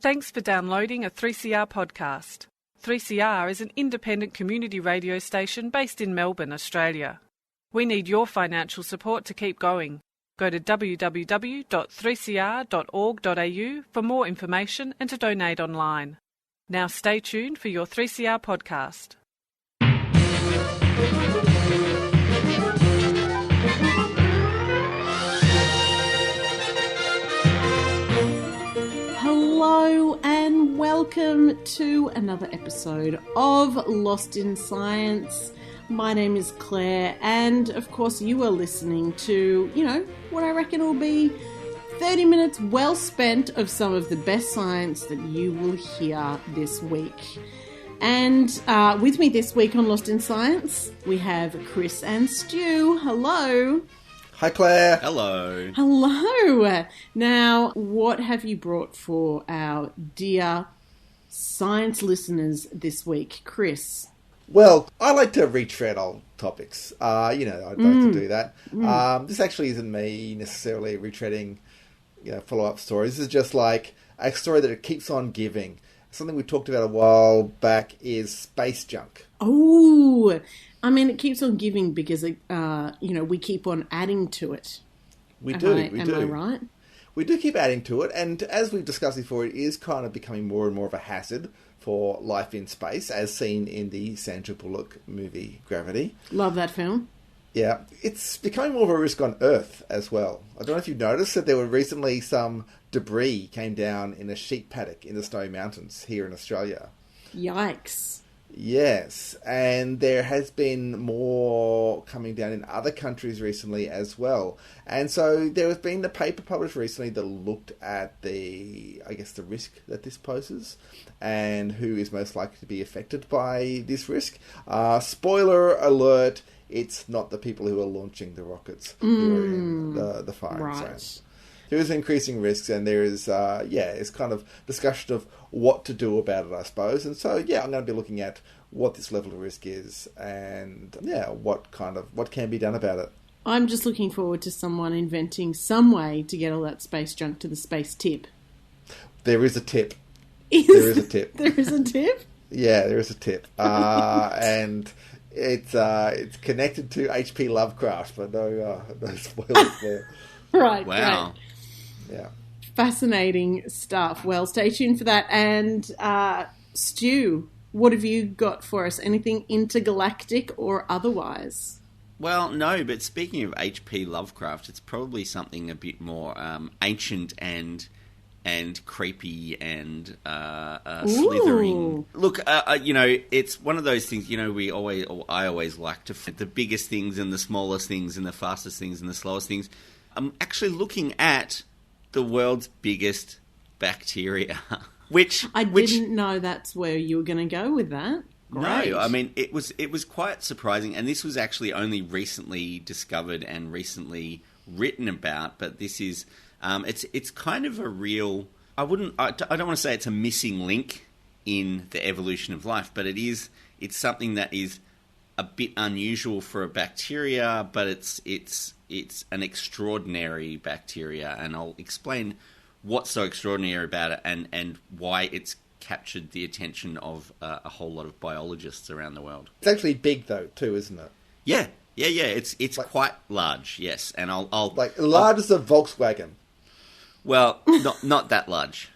Thanks for downloading a 3CR podcast. 3CR is an independent community radio station based in Melbourne, Australia. We need your financial support to keep going. Go to www.3cr.org.au for more information and to donate online. Now stay tuned for your 3CR podcast. Hello and welcome to another episode of Lost in Science. My name is Claire and of course you are listening to, what I reckon will be 30 minutes well spent of some of the best science that you will hear this week. And with me this week on Lost in Science, we have Chris and Stu. Hello. Hi, Claire. Hello. Hello. Now, what have you brought for our dear science listeners this week, Chris? Well, I like to retread old topics. I'd like to do that. This actually isn't me necessarily retreading, follow-up stories. This is just like a story that it keeps on giving. Something we talked about a while back is space junk. Oh, it keeps on giving because, we keep on adding to it. We do. Am I right? We do keep adding to it, and as we've discussed before, it is kind of becoming more and more of a hazard for life in space, as seen in the Sandra Bullock movie Gravity. Love that film. Yeah, it's becoming more of a risk on Earth as well. I don't know if you've noticed that there were recently some debris came down in a sheep paddock in the Snowy Mountains here in Australia. Yikes. Yes, and there has been more coming down in other countries recently as well. And so there has been a paper published recently that looked at the risk that this poses and who is most likely to be affected by this risk. Spoiler alert, it's not the people who are launching the rockets who are in the firing zone. There is increasing risks, and there is, it's kind of discussion of what to do about it, I suppose. And so, I'm going to be looking at what this level of risk is, and what can be done about it. I'm just looking forward to someone inventing some way to get all that space junk to the space tip. There is a tip. There is a tip. There is a tip? Yeah, there is a tip, and it's connected to H.P. Lovecraft, but no spoilers there. Right. Wow. Right. Yeah. Fascinating stuff. Well, stay tuned for that. And Stu, what have you got for us? Anything intergalactic or otherwise? Well, no, but speaking of H.P. Lovecraft, it's probably something a bit more ancient and creepy and slithering. Look, it's one of those things. I always like to find the biggest things and the smallest things and the fastest things and the slowest things. I'm actually looking at the world's biggest bacteria, which didn't know that's where you were going to go with that. Great. No, it was quite surprising, and this was actually only recently discovered and recently written about. But this is it's kind of a real. I don't want to say it's a missing link in the evolution of life, but it's something that is a bit unusual for a bacteria, but it's an extraordinary bacteria, and I'll explain what's so extraordinary about it and why it's captured the attention of a whole lot of biologists around the world. It's actually big though, too, isn't it? Yeah. It's quite large, yes, and I'll large as a Volkswagen. Well, not that large.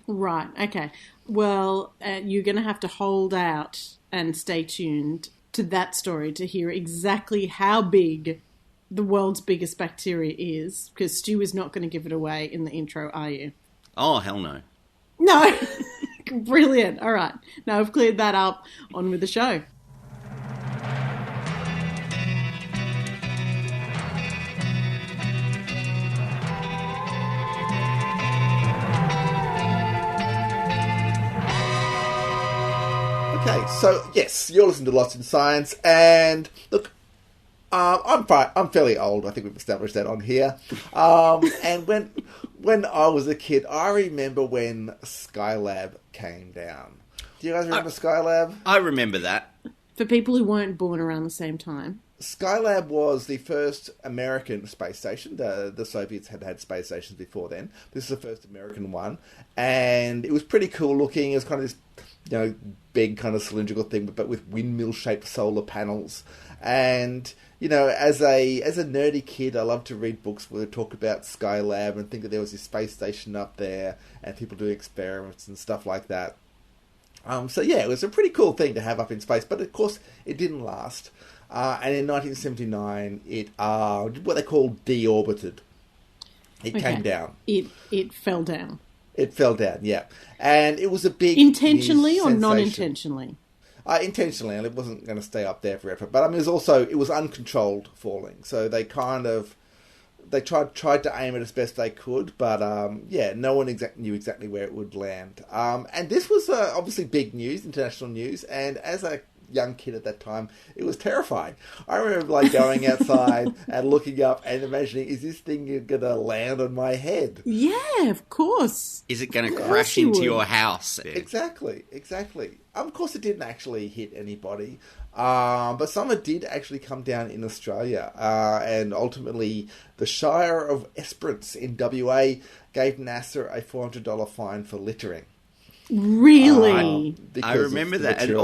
Right. Okay. Well, you're going to have to hold out and stay tuned to that story to hear exactly how big the world's biggest bacteria is, because Stu is not going to give it away in the intro, are you? Oh, hell no. No. Brilliant. All right. Now I've cleared that up. On with the show. Okay, so yes, you're listening to Lost in Science, and look, I'm fairly old. I think we've established that on here. And when I was a kid, I remember when Skylab came down. Do you guys remember Skylab? I remember that. For people who weren't born around the same time. Skylab was the first American space station. The Soviets had space stations before then. This is the first American one, and it was pretty cool looking. It was kind of this, big kind of cylindrical thing, but with windmill-shaped solar panels. And as a nerdy kid, I loved to read books where they talk about Skylab and think that there was this space station up there and people doing experiments and stuff like that. It was a pretty cool thing to have up in space, but of course it didn't last. And in 1979, it what they call deorbited. It came down. It fell down. It fell down, yeah. And it was a big intentionally or sensation. non-intentionally? Intentionally, and it wasn't going to stay up there forever. But I mean, it was uncontrolled falling. So they tried to aim it as best they could, but no one knew exactly where it would land. And this was obviously big news, international news, and as a young kid at that time, it was terrifying. I remember going outside and looking up and imagining, is this thing going to land on my head? Yeah, of course. Is it going to crash into your house? Exactly. Of course, it didn't actually hit anybody. But some of it did actually come down in Australia. And ultimately, the Shire of Esperance in WA gave NASA a $400 fine for littering. Really? I remember that. And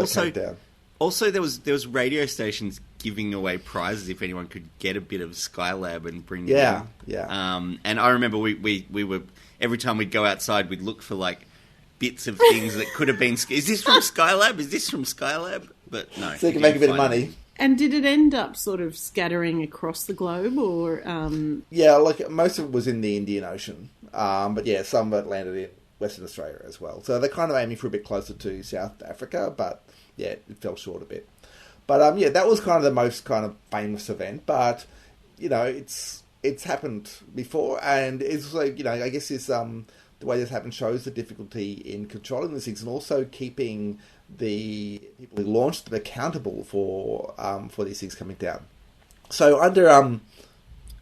also there was radio stations giving away prizes if anyone could get a bit of Skylab and bring it in. Yeah. And I remember we were, every time we'd go outside, we'd look for bits of things that could have been, is this from Skylab? Is this from Skylab? But no. So you can make a bit of money. And did it end up sort of scattering across the globe, or? Yeah, most of it was in the Indian Ocean. But yeah, some of it landed in Western Australia as well. So they're kind of aiming for a bit closer to South Africa, but yeah, it fell short a bit. But that was kind of the most kind of famous event. But it's happened before, and it's like I guess it's the way this happened shows the difficulty in controlling these things and also keeping the people who launched them accountable for these things coming down. So under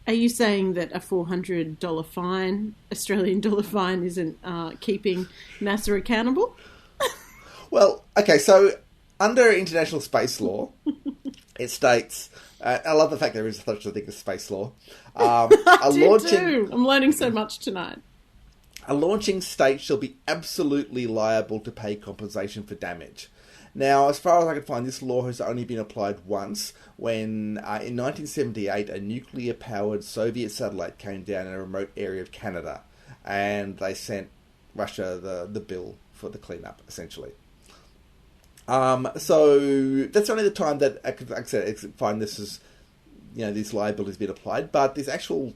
Are you saying that a $400 fine, Australian dollar fine, isn't keeping NASA accountable? Well, okay, so under international space law, it states, I love the fact there is such a thing as space law. I do. I'm learning so much tonight. A launching state shall be absolutely liable to pay compensation for damage. Now, as far as I can find, this law has only been applied once when, in 1978, a nuclear-powered Soviet satellite came down in a remote area of Canada, and they sent Russia the bill for the cleanup, essentially. So that's only the time that, like I said, I find this is, this liability has been applied, but there's actual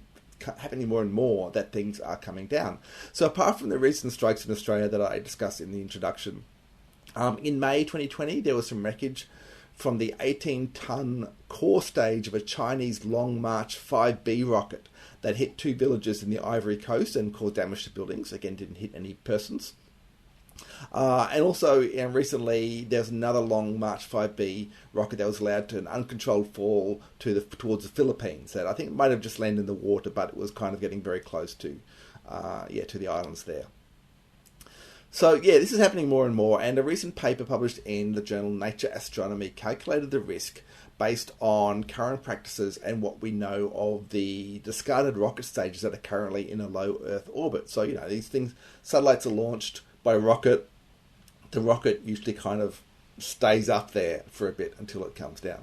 happening more and more that things are coming down. So apart from the recent strikes in Australia that I discussed in the introduction, in May 2020 there was some wreckage from the 18-ton core stage of a Chinese Long March 5B rocket that hit 2 villages in the Ivory Coast and caused damage to buildings. Again, didn't hit any persons. And also, recently, there's another Long March 5B rocket that was allowed to an uncontrolled fall towards the Philippines. That I think might have just landed in the water, but it was kind of getting very close to the islands there. So, this is happening more and more. And a recent paper published in the journal Nature Astronomy calculated the risk based on current practices and what we know of the discarded rocket stages that are currently in a low Earth orbit. So, these things, satellites are launched by rocket. The rocket usually kind of stays up there for a bit until it comes down.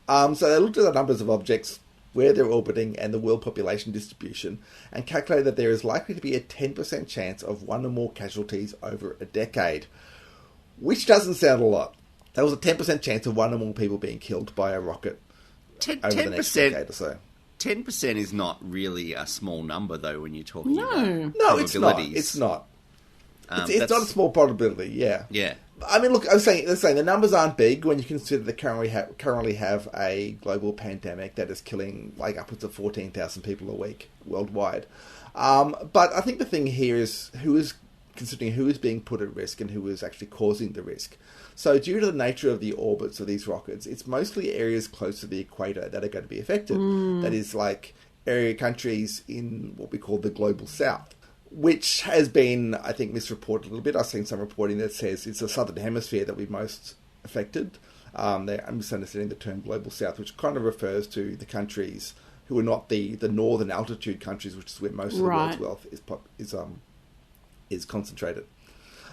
So they looked at the numbers of objects, where they're orbiting, and the world population distribution, and calculated that there is likely to be a 10% chance of one or more casualties over a decade, which doesn't sound a lot. That was a 10% chance of one or more people being killed by a rocket over the next decade or so. 10% is not really a small number, though, when you're talking about probabilities. No, it's not. It's not a small probability, yeah. Yeah. I mean, look, I'm saying the numbers aren't big when you consider they currently have a global pandemic that is killing upwards of 14,000 people a week worldwide. But I think the thing here is considering who is being put at risk and who is actually causing the risk. So due to the nature of the orbits of these rockets, it's mostly areas close to the equator that are going to be affected. That is area countries in what we call the global south, which has been, I think, misreported a little bit. I've seen some reporting that says it's the southern hemisphere that will be most affected. They're misunderstanding the term Global South, which kind of refers to the countries who are not the northern altitude countries, which is where most of the world's wealth is concentrated.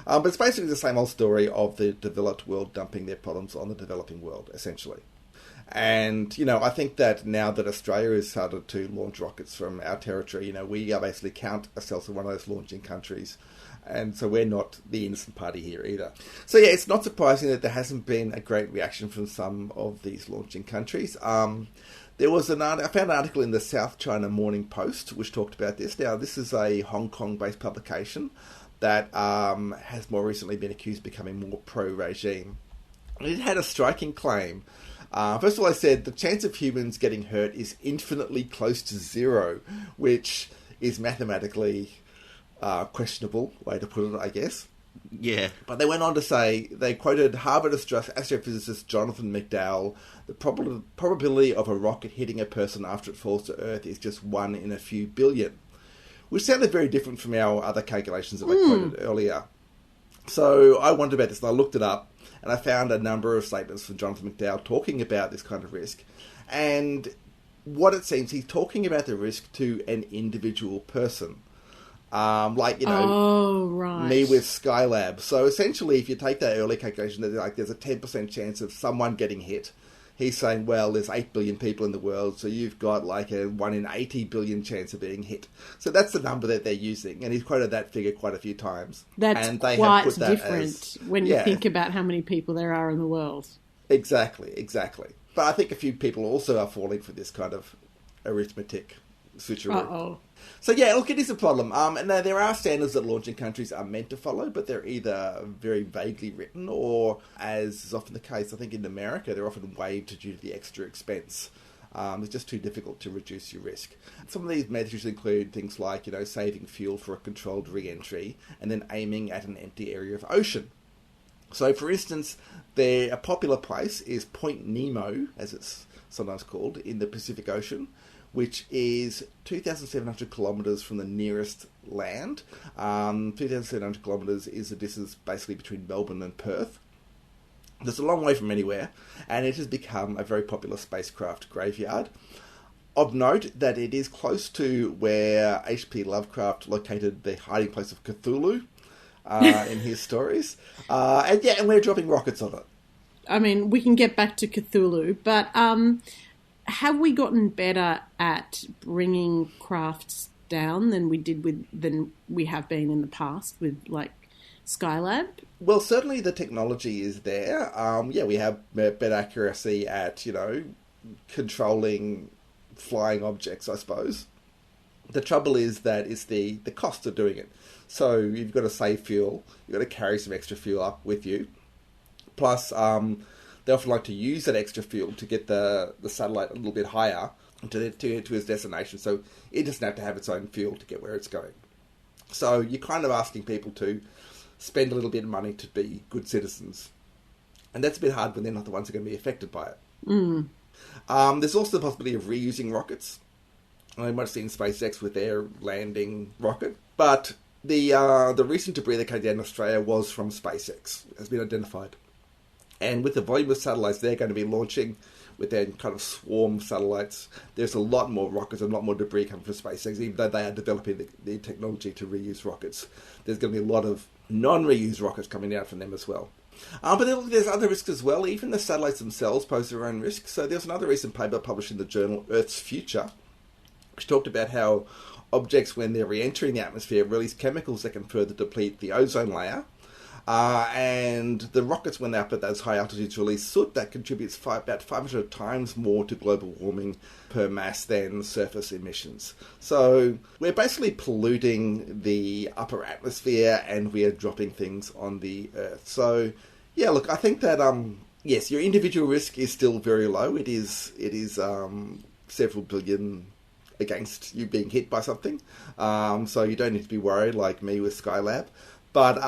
But it's basically the same old story of the developed world dumping their problems on the developing world, essentially. And, I think that now that Australia has started to launch rockets from our territory, we basically count ourselves as one of those launching countries. And so we're not the innocent party here either. So yeah, it's not surprising that there hasn't been a great reaction from some of these launching countries. There was I found an article in the South China Morning Post which talked about this. Now, this is a Hong Kong-based publication that has more recently been accused of becoming more pro-regime. It had a striking claim. First of all, I said the chance of humans getting hurt is infinitely close to zero, which is mathematically questionable way to put it, I guess. Yeah. But they went on to say, they quoted Harvard astrophysicist Jonathan McDowell, the probability of a rocket hitting a person after it falls to Earth is just 1 in a few billion, which sounded very different from our other calculations that I quoted earlier. So I wondered about this and I looked it up and I found a number of statements from Jonathan McDowell talking about this kind of risk. And what it seems, he's talking about the risk to an individual person. Me with Skylab. So essentially, if you take that early calculation, that there's a 10% chance of someone getting hit. He's saying, well, there's 8 billion people in the world, so you've got like a 1 in 80 billion chance of being hit. So that's the number that they're using, and he's quoted that figure quite a few times. That's and they quite have put that different when you think about how many people there are in the world. Exactly. But I think a few people also are falling for this kind of arithmetic switcheroo. Uh-oh. So yeah, look, it is a problem. And there are standards that launching countries are meant to follow, but they're either very vaguely written or, as is often the case, I think in America, they're often waived due to the extra expense. It's just too difficult to reduce your risk. Some of these measures include things like, saving fuel for a controlled re-entry and then aiming at an empty area of ocean. So, for instance, a popular place is Point Nemo, as it's sometimes called, in the Pacific Ocean, which is 2,700 kilometres from the nearest land. 2,700 kilometres is the distance basically between Melbourne and Perth. It's a long way from anywhere, and it has become a very popular spacecraft graveyard. Of note that it is close to where H.P. Lovecraft located the hiding place of Cthulhu in his stories. And we're dropping rockets on it. I mean, we can get back to Cthulhu, but have we gotten better at bringing crafts down than we have been in the past with like Skylab? Well, certainly the technology is there. We have better accuracy at controlling flying objects, I suppose. The trouble is that it's the cost of doing it. So you've got to save fuel. You've got to carry some extra fuel up with you. Plus, they often like to use that extra fuel to get the satellite a little bit higher to its destination. So it doesn't have to have its own fuel to get where it's going. So you're kind of asking people to spend a little bit of money to be good citizens. And that's a bit hard when they're not the ones who are going to be affected by it. There's also the possibility of reusing rockets. I might have seen SpaceX with their landing rocket. But the recent debris that came down in Australia was from SpaceX, has been identified. And with the volume of satellites they're going to be launching, with their kind of swarm satellites, there's a lot more rockets and a lot more debris coming from SpaceX, even though they are developing the technology to reuse rockets. There's going to be a lot of non-reused rockets coming out from them as well. But there's other risks as well. Even the satellites themselves pose their own risks. So there's another recent paper published in the journal Earth's Future, which talked about how objects, when they're re-entering the atmosphere, release chemicals that can further deplete the ozone layer. And the rockets, when they're up at those high altitudes, release soot that contributes about 500 times more to global warming per mass than surface emissions. So we're basically polluting the upper atmosphere and we are dropping things on the Earth. So, yeah, look, I think that, yes, your individual risk is still very low. It is several billion against you being hit by something. So you don't need to be worried like me with Skylab. But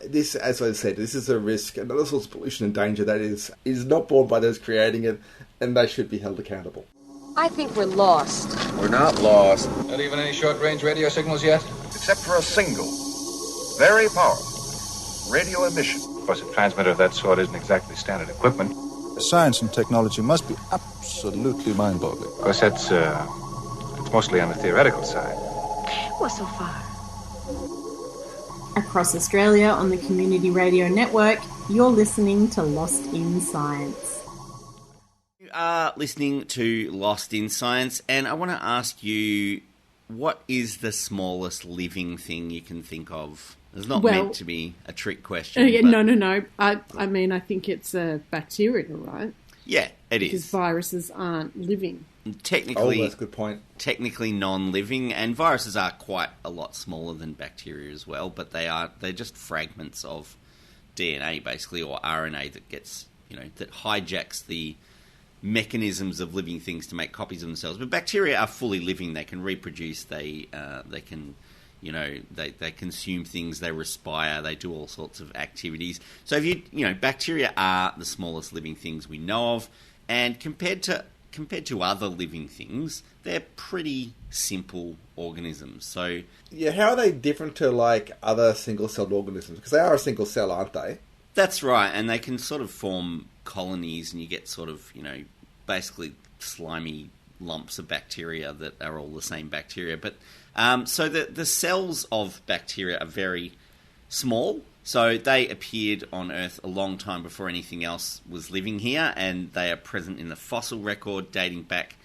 this, as I said, this is a risk and other sorts of pollution and danger that is not borne by those creating it, and they should be held accountable. I think we're lost. We're not lost. Not even any short-range radio signals yet? Except for a single, very powerful radio emission. Of course, a transmitter of that sort isn't exactly standard equipment. Science and technology must be absolutely mind-boggling. Of course, it's mostly on the theoretical side. Well, so far. Across Australia on the Community Radio Network, you're listening to Lost in Science. You are listening to Lost in Science, and I want to ask you, what is the smallest living thing you can think of? It's not meant to be a trick question. No. I mean, I think it's a bacteria, right? Yeah, it is. Because viruses aren't living. Technically, that's a good point. Technically non-living, and viruses are quite a lot smaller than bacteria as well, but they're just fragments of DNA, basically, or RNA that gets, that hijacks the mechanisms of living things to make copies of themselves. But bacteria are fully living. They can reproduce. They can, they consume things. They respire. They do all sorts of activities. So if bacteria are the smallest living things we know of, and compared to other living things, they're pretty simple organisms. So yeah, how are they different to like other single-celled organisms? Because they are a single cell, aren't they? That's right, and they can sort of form colonies, and you get sort of, basically slimy lumps of bacteria that are all the same bacteria. But so the cells of bacteria are very small. So they appeared on Earth a long time before anything else was living here, and they are present in the fossil record dating back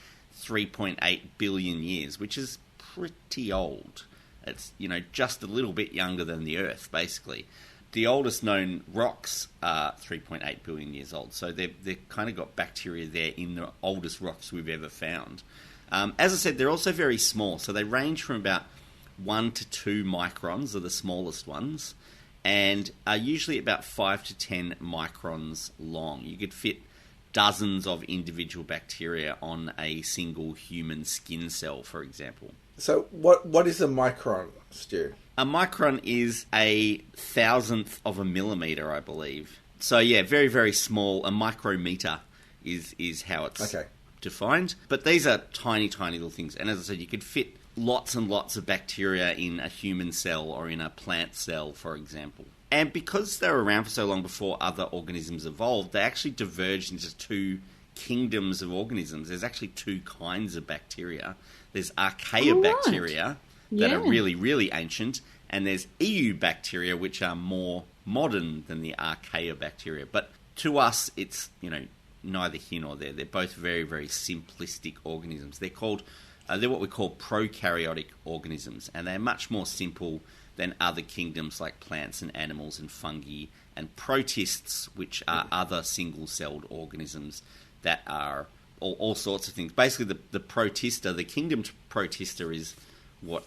3.8 billion years, which is pretty old. It's, just a little bit younger than the Earth, basically. The oldest known rocks are 3.8 billion years old, so they've kind of got bacteria there in the oldest rocks we've ever found. As I said, they're also very small, so they range from about 1 to 2 microns are the smallest ones, and are usually about 5 to 10 microns long. You could fit dozens of individual bacteria on a single human skin cell, for example. So what is a micron, Stu? A micron is a thousandth of a millimetre, I believe. So yeah, very, very small. A micrometre is how it's defined. But these are tiny, tiny little things. And as I said, you could fit lots and lots of bacteria in a human cell or in a plant cell, for example. And because they were around for so long before other organisms evolved, they actually diverged into 2 kingdoms of organisms. There's actually 2 kinds of bacteria. There's archaeobacteria that are really, really ancient, and there's eubacteria, which are more modern than the archaeobacteria. But to us, it's, neither here nor there. They're both very, very simplistic organisms. They're what we call prokaryotic organisms, and they're much more simple than other kingdoms like plants and animals and fungi and protists, which are other single-celled organisms that are all sorts of things. Basically, the protista, the kingdom protista, is what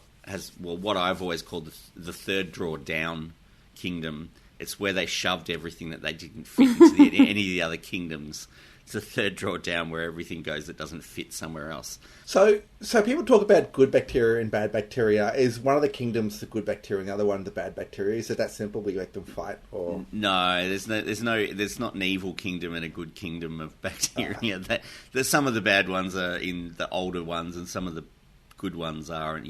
I've always called the third draw down kingdom. It's where they shoved everything that they didn't fit into any of the other kingdoms. It's the third draw down where everything goes that doesn't fit somewhere else. So people talk about good bacteria and bad bacteria. Is one of the kingdoms the good bacteria and the other one the bad bacteria? Is it that simple? We let them fight, or no? There's not an evil kingdom and a good kingdom of bacteria. There's some of the bad ones are in the older ones, and some of the good ones are.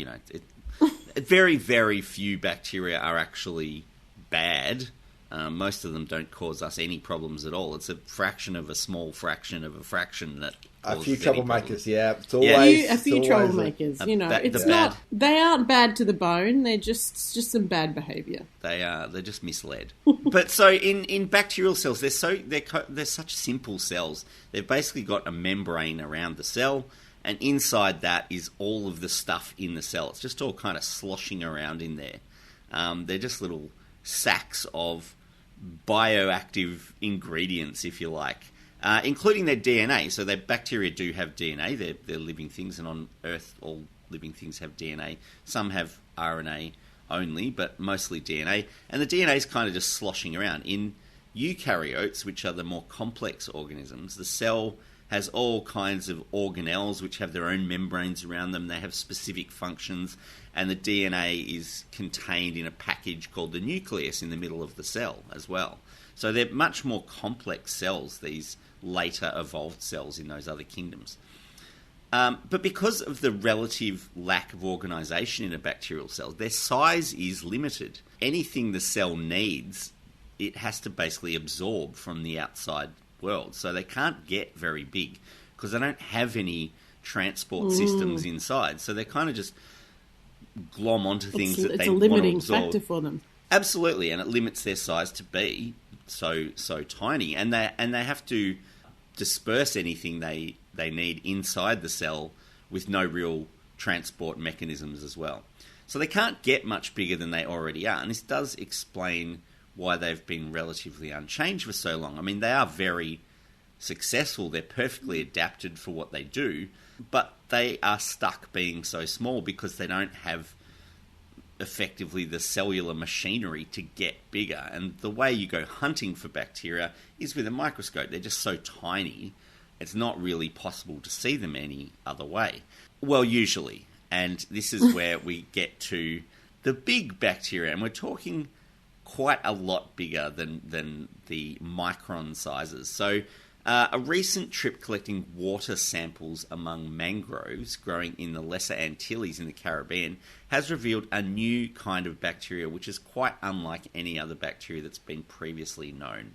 Very, very few bacteria are actually bad. Most of them don't cause us any problems at all. It's a fraction of a small fraction of a fraction that a few troublemakers. Yeah, it's always a few troublemakers. It's not. They aren't bad to the bone. They're just some bad behaviour. They're just misled. But so in bacterial cells, they're such simple cells. They've basically got a membrane around the cell, and inside that is all of the stuff in the cell. It's just all kind of sloshing around in there. They're just little sacks of bioactive ingredients, if you like, including their DNA. So their bacteria do have DNA. They're living things, and on Earth, all living things have DNA. Some have RNA only, but mostly DNA. And the DNA is kind of just sloshing around. In eukaryotes, which are the more complex organisms, the cell has all kinds of organelles which have their own membranes around them. They have specific functions, and the DNA is contained in a package called the nucleus in the middle of the cell as well. So they're much more complex cells, these later evolved cells in those other kingdoms. But because of the relative lack of organisation in a bacterial cell, their size is limited. Anything the cell needs, it has to basically absorb from the outside world. So they can't get very big because they don't have any transport systems inside. So they're kind of just glom onto things that they want to absorb. It's a limiting factor for them. Absolutely, and it limits their size to be so tiny. And they have to disperse anything they need inside the cell with no real transport mechanisms as well. So they can't get much bigger than they already are. And this does explain why they've been relatively unchanged for so long. I mean, they are very successful. They're perfectly adapted for what they do, but they are stuck being so small because they don't have effectively the cellular machinery to get bigger. And the way you go hunting for bacteria is with a microscope. They're just so tiny, it's not really possible to see them any other way. Well, usually. And this is where we get to the big bacteria, and we're talking quite a lot bigger than the micron sizes. So a recent trip collecting water samples among mangroves growing in the Lesser Antilles in the Caribbean has revealed a new kind of bacteria which is quite unlike any other bacteria that's been previously known.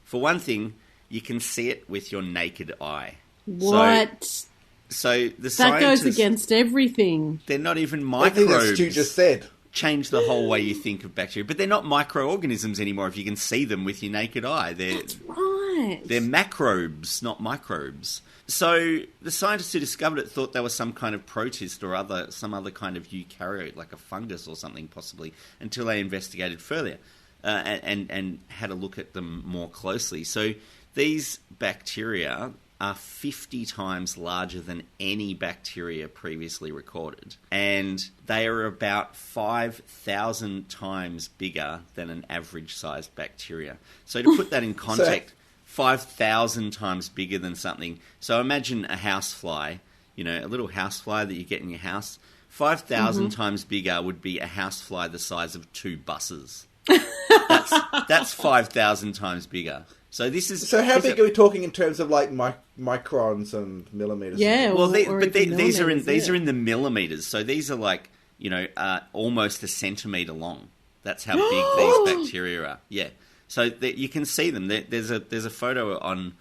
For one thing, you can see it with your naked eye. What? So the that goes against everything. They're not even microbes. Everything that Stu just said. Change the whole way you think of bacteria. But they're not microorganisms anymore if you can see them with your naked eye. That's right. They're macrobes, not microbes. So the scientists who discovered it thought they were some kind of protist or some other kind of eukaryote, like a fungus or something possibly, until they investigated further and had a look at them more closely. So these bacteria are 50 times larger than any bacteria previously recorded. And they are about 5,000 times bigger than an average-sized bacteria. So to put that in context, 5,000 times bigger than something. So imagine a housefly, a little housefly that you get in your house. 5,000 times bigger would be a housefly the size of 2 buses. That's 5,000 times bigger. So this is. So how big are we talking in terms of like microns and millimeters? Yeah, well, these are in the millimeters. So these are like almost a centimeter long. That's how big these bacteria are. Yeah. So you can see them. There's a photo on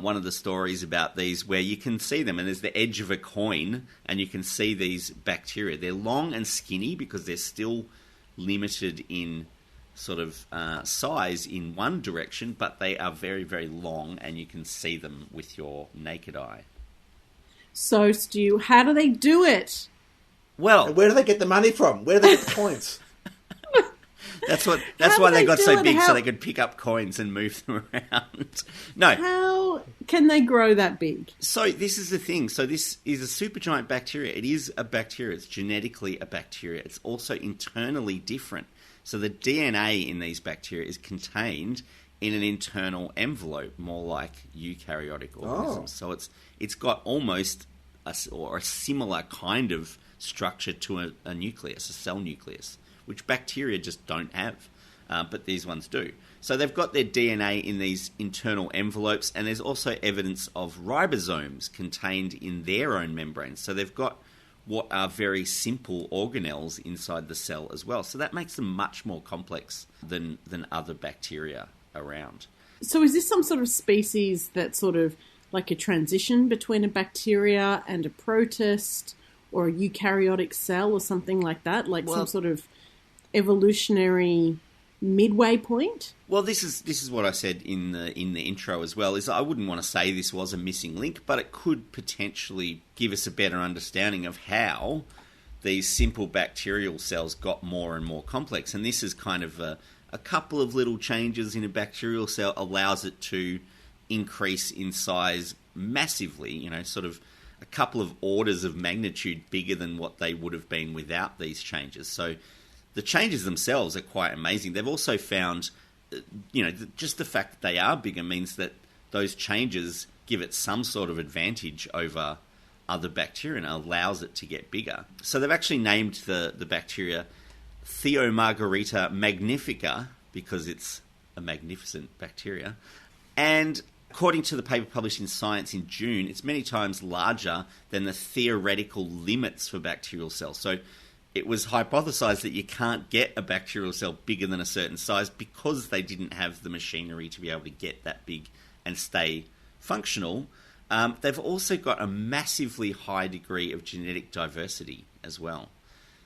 one of the stories about these where you can see them, and there's the edge of a coin, and you can see these bacteria. They're long and skinny because they're still limited in sort of size in one direction, but they are very, very long, and you can see them with your naked eye. So, Stu, how do they do it? Well, and where do they get the money from? Where do they get the coins? That's why they got so big, so they could pick up coins and move them around. No. How can they grow that big? So this is the thing. So this is a supergiant bacteria. It is a bacteria. It's genetically a bacteria. It's also internally different. So the DNA in these bacteria is contained in an internal envelope, more like eukaryotic organisms. So it's got almost a similar kind of structure to a nucleus, a cell nucleus, which bacteria just don't have, but these ones do. So they've got their DNA in these internal envelopes, and there's also evidence of ribosomes contained in their own membranes. So they've got what are very simple organelles inside the cell as well. So that makes them much more complex than other bacteria around. So is this some sort of species that's sort of like a transition between a bacteria and a protist or a eukaryotic cell or something like that? Like some sort of evolutionary midway point? Well, this is what I said in the intro as well, is I wouldn't want to say this was a missing link, but it could potentially give us a better understanding of how these simple bacterial cells got more and more complex. And this is kind of a couple of little changes in a bacterial cell allows it to increase in size massively, sort of a couple of orders of magnitude bigger than what they would have been without these changes. So the changes themselves are quite amazing. They've also found, just the fact that they are bigger means that those changes give it some sort of advantage over other bacteria and allows it to get bigger. So they've actually named the bacteria Theomargarita magnifica because it's a magnificent bacteria. And according to the paper published in Science in June, it's many times larger than the theoretical limits for bacterial cells. So it was hypothesized that you can't get a bacterial cell bigger than a certain size because they didn't have the machinery to be able to get that big and stay functional, they've also got a massively high degree of genetic diversity as well.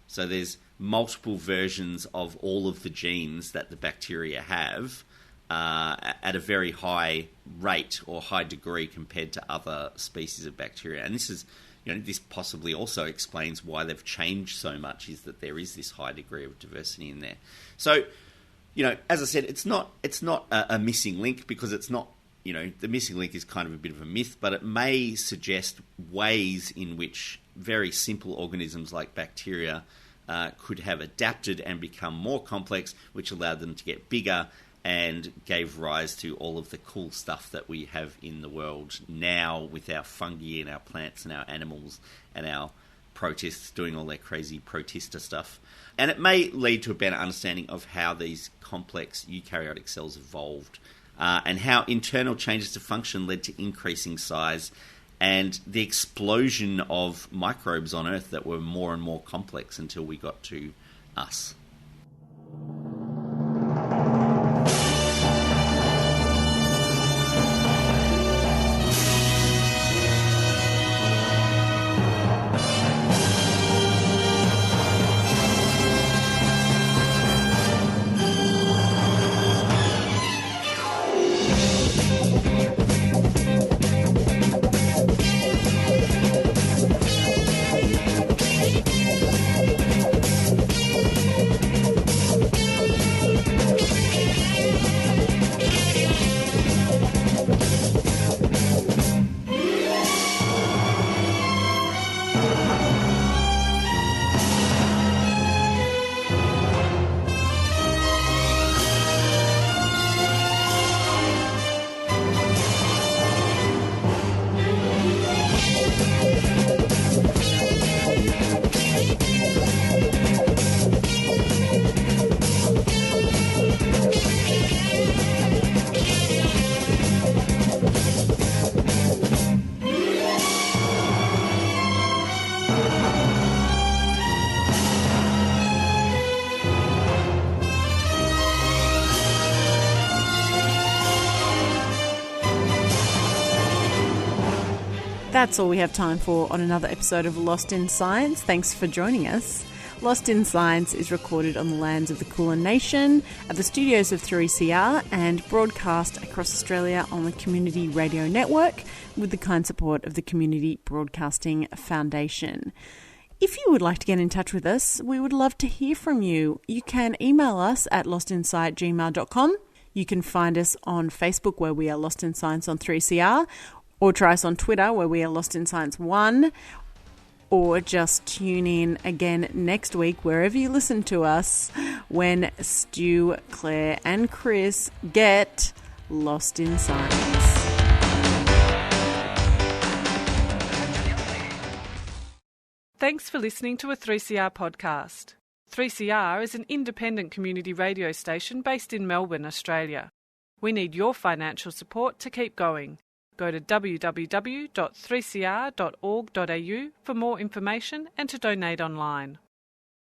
So there's multiple versions of all of the genes that the bacteria have at a very high rate or high degree compared to other species of bacteria. And this possibly also explains why they've changed so much, is that there is this high degree of diversity in there. So, as I said, it's not a missing link, because it's not, the missing link is kind of a bit of a myth, but it may suggest ways in which very simple organisms like bacteria could have adapted and become more complex, which allowed them to get bigger and gave rise to all of the cool stuff that we have in the world now, with our fungi and our plants and our animals and our protists doing all their crazy protista stuff. And it may lead to a better understanding of how these complex eukaryotic cells evolved, and how internal changes to function led to increasing size and the explosion of microbes on Earth that were more and more complex until we got to us. That's all we have time for on another episode of Lost in Science. Thanks for joining us. Lost in Science is recorded on the lands of the Kulin Nation at the studios of 3CR and broadcast across Australia on the Community Radio Network with the kind support of the Community Broadcasting Foundation. If you would like to get in touch with us, we would love to hear from you. You can email us at lostinsight@gmail.com. You can find us on Facebook, where we are Lost in Science on 3CR, or try us on Twitter, where we are Lost in Science 1, or just tune in again next week, wherever you listen to us, when Stu, Claire and Chris get Lost in Science. Thanks for listening to a 3CR podcast. 3CR is an independent community radio station based in Melbourne, Australia. We need your financial support to keep going. Go to www.3cr.org.au for more information and to donate online.